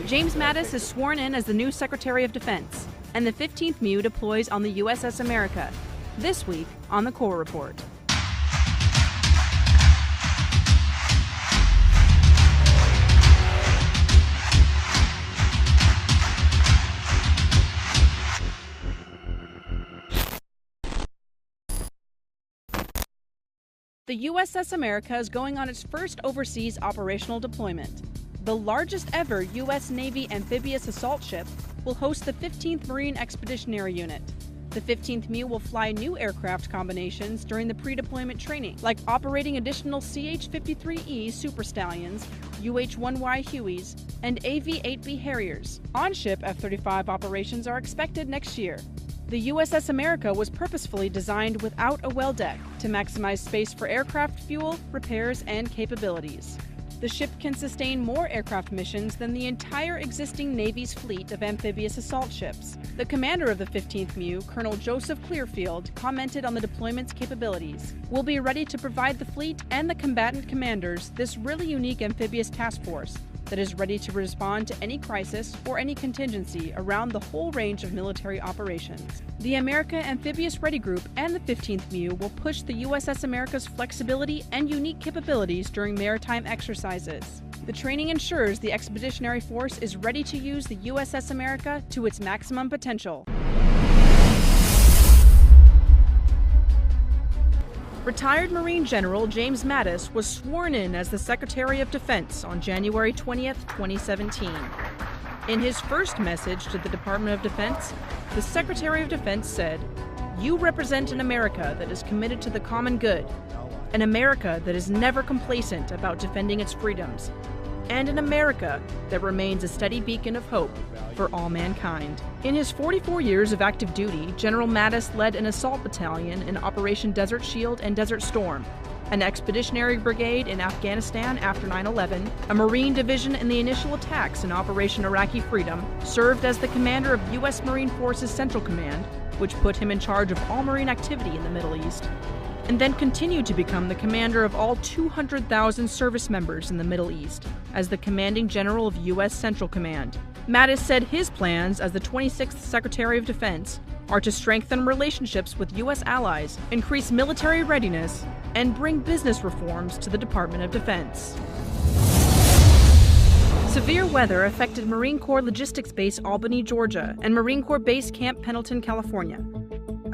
James Mattis is sworn in as the new Secretary of Defense, and the 15th MEU deploys on the USS America. This week on the Corps Report. The USS America is going on its first overseas operational deployment. The largest ever U.S. Navy amphibious assault ship will host the 15th Marine Expeditionary Unit. The 15th MEU will fly new aircraft combinations during the pre-deployment training, like operating additional CH-53E Super Stallions, UH-1Y Hueys, and AV-8B Harriers. On-ship F-35 operations are expected next year. The USS America was purposefully designed without a well deck to maximize space for aircraft fuel, repairs, and capabilities. The ship can sustain more aircraft missions than the entire existing Navy's fleet of amphibious assault ships. The commander of the 15th MEU, Colonel Joseph Clearfield, commented on the deployment's capabilities. "We'll be ready to provide the fleet and the combatant commanders this really unique amphibious task force that is ready to respond to any crisis or any contingency around the whole range of military operations." The America Amphibious Ready Group and the 15th MEU will push the USS America's flexibility and unique capabilities during maritime exercises. The training ensures the Expeditionary Force is ready to use the USS America to its maximum potential. Retired Marine General James Mattis was sworn in as the Secretary of Defense on January 20th, 2017. In his first message to the Department of Defense, the Secretary of Defense said, "You represent an America that is committed to the common good, an America that is never complacent about defending its freedoms, and an America that remains a steady beacon of hope for all mankind." In his 44 years of active duty, General Mattis led an assault battalion in Operation Desert Shield and Desert Storm, an expeditionary brigade in Afghanistan after 9/11, a Marine division in the initial attacks in Operation Iraqi Freedom, served as the commander of U.S. Marine Forces Central Command, which put him in charge of all Marine activity in the Middle East, and then continued to become the commander of all 200,000 service members in the Middle East as the commanding general of U.S. Central Command. Mattis said his plans as the 26th Secretary of Defense are to strengthen relationships with U.S. allies, increase military readiness, and bring business reforms to the Department of Defense. Severe weather affected Marine Corps Logistics Base Albany, Georgia, and Marine Corps Base Camp Pendleton, California.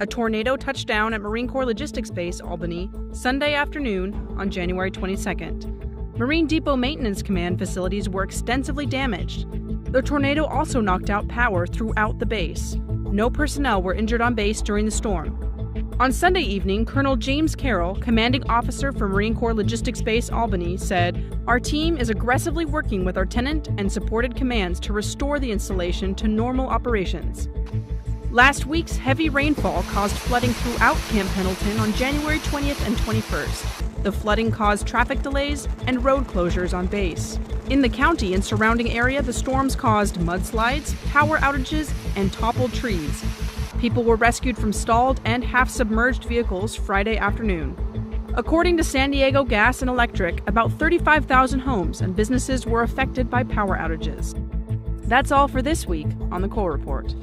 A tornado touched down at Marine Corps Logistics Base Albany Sunday afternoon on January 22nd. Marine Depot Maintenance Command facilities were extensively damaged. The tornado also knocked out power throughout the base. No personnel were injured on base during the storm. On Sunday evening, Colonel James Carroll, commanding officer for Marine Corps Logistics Base Albany, said, "Our team is aggressively working with our tenant and supported commands to restore the installation to normal operations." Last week's heavy rainfall caused flooding throughout Camp Pendleton on January 20th and 21st. The flooding caused traffic delays and road closures on base. In the county and surrounding area, the storms caused mudslides, power outages, and toppled trees. People were rescued from stalled and half-submerged vehicles Friday afternoon. According to San Diego Gas and Electric, about 35,000 homes and businesses were affected by power outages. That's all for this week on the Corps Report.